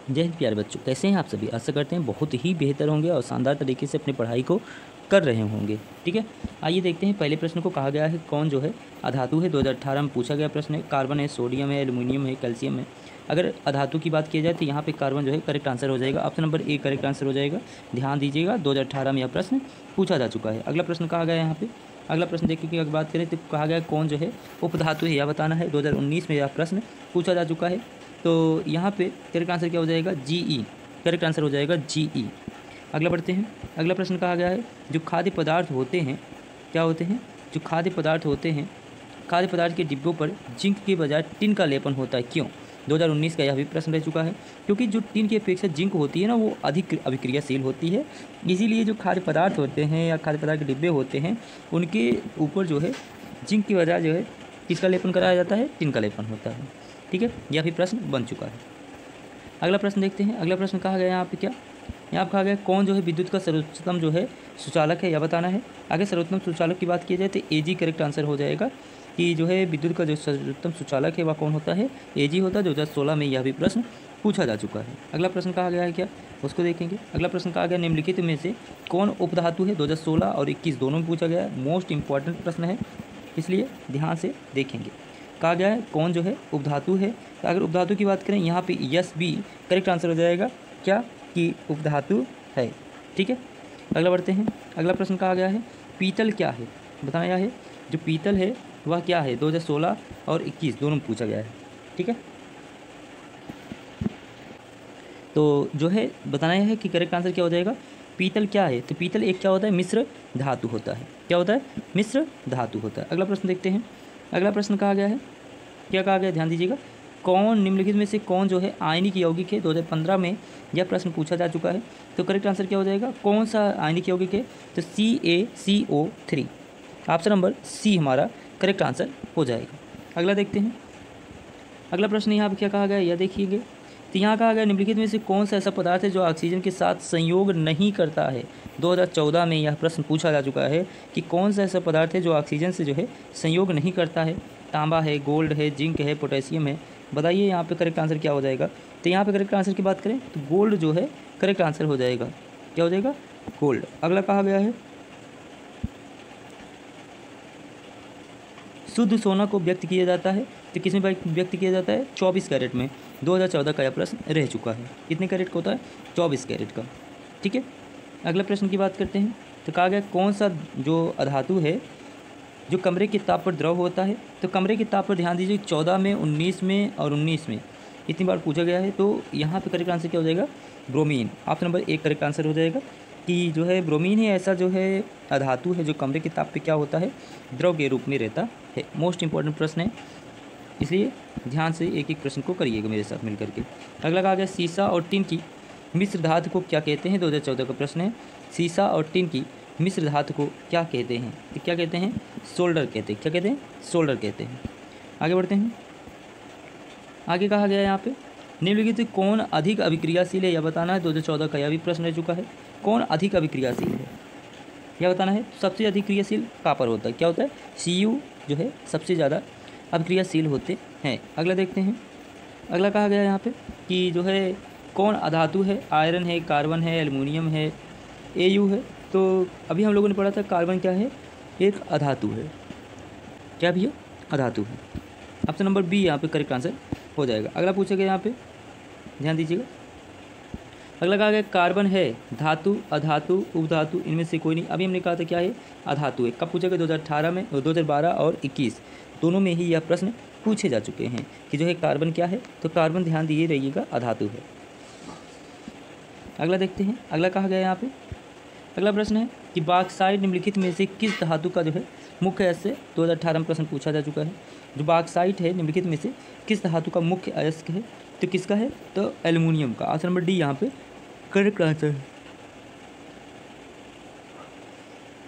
जय हिंद प्यारे बच्चों, कैसे हैं आप सभी। आशा करते हैं बहुत ही बेहतर होंगे और शानदार तरीके से अपनी पढ़ाई को कर रहे होंगे। ठीक है, आइए देखते हैं। पहले प्रश्न को कहा गया है कौन जो है अधातु है। 2018 में पूछा गया प्रश्न है। कार्बन है, सोडियम है, एल्युमिनियम है, कैल्शियम है। अगर अधातु की बात की जाए तो यहाँ पे कार्बन जो है करेक्ट आंसर हो जाएगा। Option number A correct answer हो जाएगा। ध्यान दीजिएगा, 2018 में यह प्रश्न पूछा जा चुका है। अगला प्रश्न कहा गया है यहाँ पे। अगला प्रश्न देखिए कि अगर बात करें तो कहा गया कौन जो है उपधातु है, यह बताना है। 2019 में यह प्रश्न पूछा जा चुका है। तो यहाँ पे करेक्ट आंसर क्या हो जाएगा, जीई। करेक्ट आंसर हो जाएगा जीई। अगला बढ़ते हैं। अगला प्रश्न कहा गया है जो खाद्य पदार्थ होते हैं, क्या होते हैं, जो खाद्य पदार्थ होते हैं, खाद्य पदार्थ के डिब्बों पर जिंक के बजाय टिन का लेपन होता है, क्यों। 2019 का यह भी प्रश्न रह चुका है। क्योंकि जो टिन की अपेक्षा जिंक होती है ना, वो अधिक अभिक्रियाशील होती है। इसीलिए जो खाद्य पदार्थ होते हैं या खाद्य पदार्थ के डिब्बे होते हैं, उनके ऊपर जो है जिंक की बजाय जो है किसका लेपन कराया जाता है, टिन का लेपन होता है। ठीक है, यह भी प्रश्न बन चुका है। अगला प्रश्न देखते हैं। अगला प्रश्न कहा गया यहाँ पे क्या, यहाँ पर कहा गया कौन जो है विद्युत का सर्वोत्तम जो है सुचालक है, यह बताना है। आगे सर्वोत्तम सुचालक की बात की जाए तो एजी करेक्ट आंसर हो जाएगा कि जो है विद्युत का जो सर्वोत्तम सुचालक है वह कौन होता है, एजी होता है। 2016 में यह भी प्रश्न पूछा जा चुका है। अगला प्रश्न कहा गया है क्या, उसको देखेंगे। अगला प्रश्न कहा गया निम्नलिखित में से कौन उपधातु है। 2016 और 21 दोनों में पूछा गया है। मोस्ट इंपॉर्टेंट प्रश्न है, इसलिए ध्यान से देखेंगे। कहा गया है कौन जो है उपधातु है। तो अगर उपधातु की बात करें यहाँ पे यस बी करेक्ट आंसर हो जाएगा, क्या कि उपधातु है। ठीक है, अगला बढ़ते हैं। अगला प्रश्न कहा गया है पीतल क्या है, बताया है जो पीतल है वह क्या है। 2016 और 21 दोनों में पूछा गया है। ठीक है, तो जो है बताना है कि करेक्ट आंसर क्या हो जाएगा, पीतल क्या है। तो पीतल एक क्या होता है, मिश्र धातु होता है। क्या होता है, मिश्र धातु होता है। अगला प्रश्न देखते हैं। अगला प्रश्न कहा गया है, क्या कहा गया, ध्यान दीजिएगा। कौन निम्नलिखित में से कौन जो है आयनिक यौगिक है। 2015 में यह प्रश्न पूछा जा चुका है। तो करेक्ट आंसर क्या हो जाएगा, कौन सा आयनिक यौगिक है। तो CaCO3 ऑप्शन नंबर सी हमारा करेक्ट आंसर हो जाएगा। अगला देखते हैं। अगला प्रश्न यहाँ पर क्या कहा गया, यह देखिएगा। तो यहाँ कहा गया निम्नलिखित में से कौन सा ऐसा पदार्थ है जो ऑक्सीजन के साथ संयोग नहीं करता है। 2014 में यह प्रश्न पूछा जा चुका है कि कौन सा ऐसा पदार्थ है जो ऑक्सीजन से जो है संयोग नहीं करता है। तांबा है, गोल्ड है, जिंक है, पोटेशियम है। बताइए यहाँ पे करेक्ट आंसर क्या हो जाएगा। तो यहाँ पे करेक्ट आंसर की बात करें तो गोल्ड जो है करेक्ट आंसर हो जाएगा। क्या हो जाएगा, गोल्ड। अगला कहा गया है शुद्ध सोना को व्यक्त किया जाता है। तो किस में व्यक्त किया जाता है, 24 कैरेट में। 2014 का यह प्रश्न रह चुका है। कितने कैरेट का होता है, 24 कैरेट का। ठीक है, अगला प्रश्न की बात करते हैं। तो कहा गया कौन सा जो अधातु है जो कमरे के ताप पर द्रव होता है। तो कमरे के ताप पर ध्यान दीजिए, 14 में, 19 में और 19 में इतनी बार पूछा गया है। तो यहाँ पे करेक्ट आंसर क्या हो जाएगा, bromine. Option number 1 correct answer हो जाएगा कि जो है ब्रोमीन ही ऐसा जो है अधातु है जो कमरे के ताप पे क्या होता है, द्रव के रूप में रहता है। मोस्ट इंपॉर्टेंट प्रश्न है, इसलिए ध्यान से एक एक प्रश्न को करिएगा मेरे साथ मिल करके। अगला कहा गया सीसा और टिन की मिश्र धातु को क्या कहते हैं। 2014 का प्रश्न है। सीसा और टिन की मिश्र धातु को क्या कहते हैं। तो क्या कहते हैं, सोल्डर कहते हैं। क्या कहते हैं, सोल्डर कहते हैं। आगे बढ़ते हैं। आगे कहा गया है यहाँ पे निम्नलिखित कौन अधिक अभिक्रियाशील है, यह बताना है। 2014 का यह भी प्रश्न रह चुका है। कौन अधिक अभिक्रियाशील है, यह बताना है। सबसे अधिक क्रियाशील कापर होता है। क्या होता है, Cu जो है सबसे ज़्यादा अभिक्रियाशील होते हैं। अगला देखते हैं। अगला कहा गया यहाँ पे कि जो है कौन अधातु है। आयरन है, कार्बन है, एल्युमिनियम है, Au है। तो अभी हम लोगों ने पढ़ा था कार्बन क्या है, एक अधातु है। क्या भैया, अधातु है। ऑप्शन नंबर बी यहाँ पे करेक्ट आंसर हो जाएगा। अगला पूछा गया यहाँ पे, ध्यान दीजिएगा। अगला कहा गया कार्बन है धातु, अधातु, उपधातु, इनमें से कोई नहीं। अभी हमने कहा था क्या है, अधातु है। कब पूछा गया, 2018 में, 2012 और 21 दोनों में ही यह प्रश्न पूछे जा चुके हैं कि जो है कार्बन क्या है। तो कार्बन ध्यान दिए रहिएगा अधातु है। अगला देखते हैं। अगला कहा गया यहाँ पे, अगला प्रश्न है कि बॉक्साइट निम्नलिखित में से किस धातु का जो है मुख्य अयस्क। 2018 में प्रश्न पूछा जा चुका है। जो बॉक्साइट है निम्नलिखित में से किस धातु का मुख्य अयस्क है। तो किसका है, तो एल्युमिनियम का। ऑप्शन नंबर डी यहाँ पे करेक्ट आंसर है।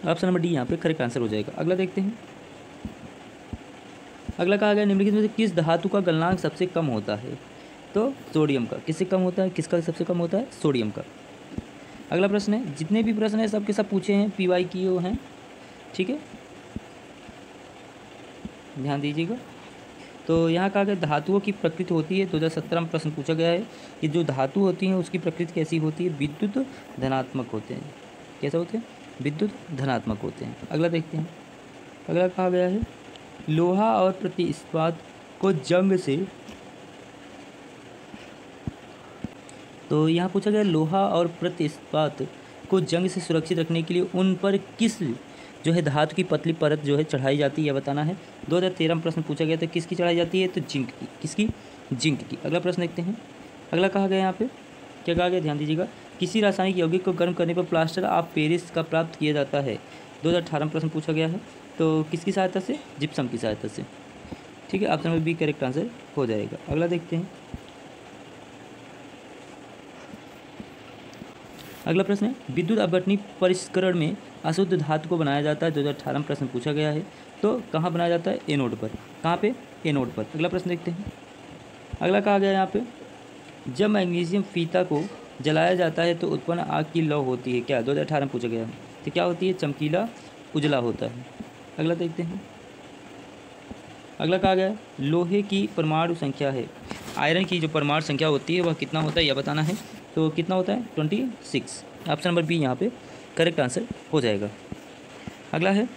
ऑप्शन नंबर डी यहाँ पे करेक्ट आंसर हो जाएगा। अगला देखते हैं। अगला कहा गया निम्नलिखित में से किस धातु का गलनांक सबसे कम होता है। तो सोडियम का। किससे कम होता है, किसका सबसे कम होता है, सोडियम का। अगला प्रश्न है, जितने भी प्रश्न हैं सबके सब पूछे हैं, PYQ हैं। ठीक है, ध्यान दीजिएगा। तो यहाँ कहा गया धातुओं की प्रकृति होती है, 2017 में प्रश्न पूछा गया है कि जो धातु होती हैं उसकी प्रकृति कैसी होती है, विद्युत धनात्मक होते हैं। कैसे होते हैं? विद्युत धनात्मक होते हैं। अगला देखते हैं। अगला कहा गया है लोहा और प्रति इस्पात को जंग से, तो यहाँ पूछा गया लोहा और प्रति इस्पात को जंग से सुरक्षित रखने के लिए उन पर किस जो है धातु की पतली परत जो है चढ़ाई जाती है, यह बताना है। 2013 में प्रश्न पूछा गया था किसकी चढ़ाई जाती है, तो जिंक की। किसकी? जिंक की। अगला प्रश्न देखते हैं। अगला कहा गया यहाँ पे क्या कहा गया, ध्यान दीजिएगा। किसी रासायनिक यौगिक को गर्म करने पर प्लास्टर ऑफ पेरिस का प्राप्त किया जाता है, 2018 में प्रश्न पूछा गया है। तो किसकी सहायता से? जिप्सम की सहायता से। ठीक है, option number B correct answer हो जाएगा। अगला देखते हैं। अगला प्रश्न है विद्युत अपघटनी परिष्करण में अशुद्ध धातु को बनाया जाता है, 2018 में प्रश्न पूछा गया है। तो कहाँ बनाया जाता है? एनोड पर। कहाँ पे? एनोड पर। अगला प्रश्न देखते हैं। अगला कहा गया यहाँ पे जब मैग्नीशियम फीता को जलाया जाता है तो उत्पन्न आग की लौ होती है क्या, 2018 में पूछा गया है। तो क्या होती है? चमकीला उजला होता है। अगला देखते हैं। अगला कहा गया लोहे की परमाणु संख्या है, आयरन की जो परमाणु संख्या होती है वह कितना होता है, यह बताना है। तो कितना होता है? 26। ऑप्शन नंबर बी यहाँ पे करेक्ट आंसर हो जाएगा। अगला है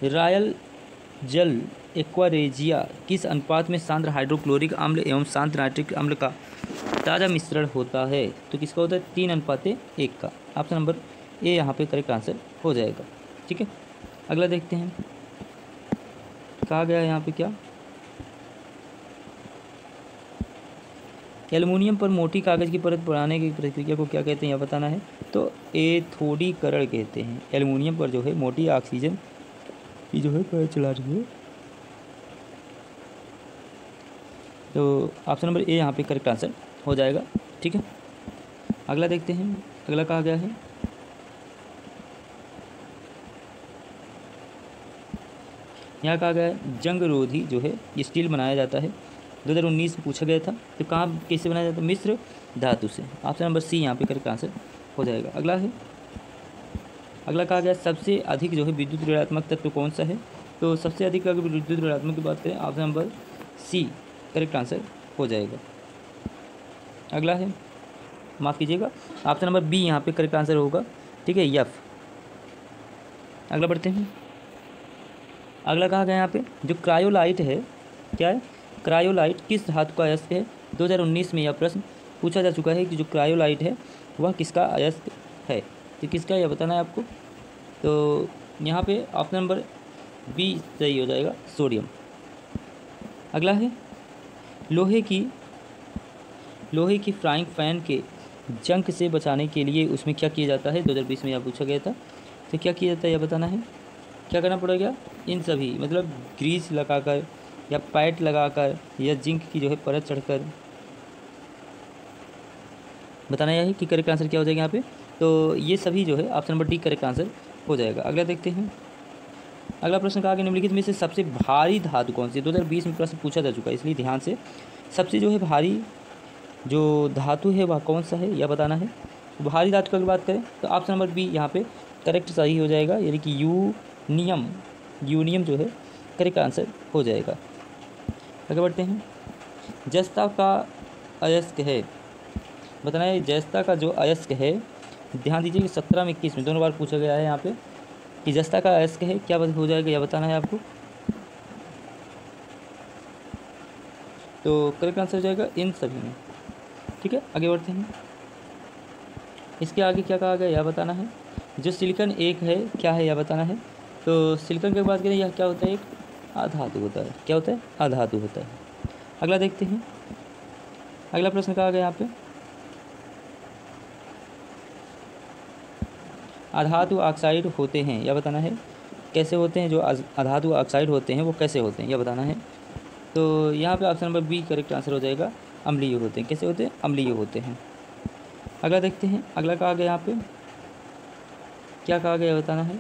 रॉयल जल एक्वारेजिया किस अनुपात में सांद्र हाइड्रोक्लोरिक अम्ल एवं शांत नाइट्रिक अम्ल का ताज़ा मिश्रण होता है, तो किसका होता है? 3:1 का। ऑप्शन नंबर ए यहाँ पे करेक्ट आंसर हो जाएगा। ठीक है, अगला देखते हैं। कहा गया है यहाँ पे क्या, एल्युमिनियम पर मोटी कागज़ की परत बढ़ाने की प्रक्रिया को क्या कहते हैं, यह बताना है। तो एथोडीकरण कहते हैं। एल्युमिनियम पर जो है मोटी ऑक्सीजन की जो है परत चला रही है। तो ऑप्शन नंबर ए यहाँ पे करेक्ट आंसर हो जाएगा। ठीक है, अगला देखते हैं। अगला कहा गया है यहाँ कहा गया है जंग रोधी जो है स्टील बनाया जाता है, 2019 में पूछा गया था। तो कहाँ कैसे बनाया जाता है? मिश्र धातु से। ऑप्शन नंबर सी यहाँ पे करेक्ट आंसर हो जाएगा। अगला है, अगला कहा गया सबसे अधिक जो है विद्युत ऋणात्मक तत्व कौन सा है। तो सबसे अधिक अगर विद्युत ऋणात्मक की बात करें, option number C correct answer हो जाएगा। अगला है, माफ़ कीजिएगा, ऑप्शन नंबर बी यहाँ पे करेक्ट आंसर होगा। ठीक है, एफ। अगला बढ़ते हैं। अगला कहा गया यहाँ पे जो क्रायोलाइट है, क्या है? क्रायोलाइट किस धातु का अयस्क है, 2019 में यह प्रश्न पूछा जा चुका है कि जो क्रायोलाइट है वह किसका अयस्क है। तो किसका, यह बताना है आपको। तो यहाँ पे ऑप्शन नंबर बी सही हो जाएगा, सोडियम। अगला है लोहे की फ्राइंग पैन के जंग से बचाने के लिए उसमें क्या किया जाता है, 2020 में यह पूछा गया था। तो क्या किया जाता है, यह बताना है। क्या करना पड़ेगा? इन सभी मतलब ग्रीस लगाकर या पैट लगाकर या जिंक की जो है परत चढ़कर बताना यह है कि करेक्ट आंसर क्या हो जाएगा यहाँ पे। तो ये सभी जो है option number D correct answer हो जाएगा। अगला देखते हैं। अगला प्रश्न कहा गया निम्नलिखित में से सबसे भारी धातु कौन सी है, 2020 में प्रश्न पूछा जा चुका है, इसलिए ध्यान से। सबसे जो है भारी जो धातु है वह कौन सा है, यह बताना है। भारी धातु की अगर बात करें तो ऑप्शन नंबर बी यहाँ पे करेक्ट सही हो जाएगा, यानी कि यूनियम जो है करेक्ट आंसर हो जाएगा। आगे बढ़ते हैं। जस्ता का अयस्क है, बताना है जस्ता का जो अयस्क है, ध्यान दीजिए कि 17 में 21 में दोनों बार पूछा गया है यहाँ पे कि जस्ता का अयस्क है, क्या हो जाएगा यह बताना है आपको। तो करेक्ट आंसर हो जाएगा इन सभी में। ठीक है, आगे बढ़ते हैं। इसके आगे क्या कहा गया यह बताना है। जो सिलिकॉन एक है, क्या है यह बताना है। तो सिलिकॉन की बात करें, यह क्या होता है? एक अधातु होता है। क्या होता है? अधातु होता है। अगला देखते हैं। अगला प्रश्न कहा गया यहाँ पे अधातु ऑक्साइड होते हैं, यह बताना है। कैसे होते हैं? जो अधातु ऑक्साइड होते हैं वो कैसे होते हैं, यह बताना है। तो यहाँ पे option number B correct answer हो जाएगा, अम्लीय होते हैं। कैसे होते हैं? अम्लीय होते हैं। अगला देखते हैं। अगला कहा गया यहाँ पे क्या कहा गया बताना है।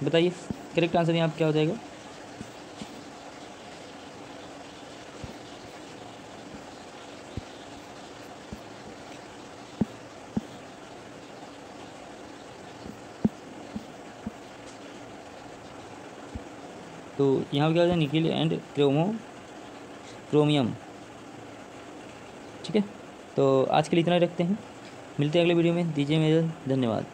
बताइए करेक्ट आंसर यहाँ पे क्या हो जाएगा। तो यहाँ पर क्या होता है, निकिल एंड क्रोमियम। ठीक है, तो आज के लिए इतना ही रखते हैं, मिलते हैं अगले वीडियो में, दीजिए मेरा धन्यवाद।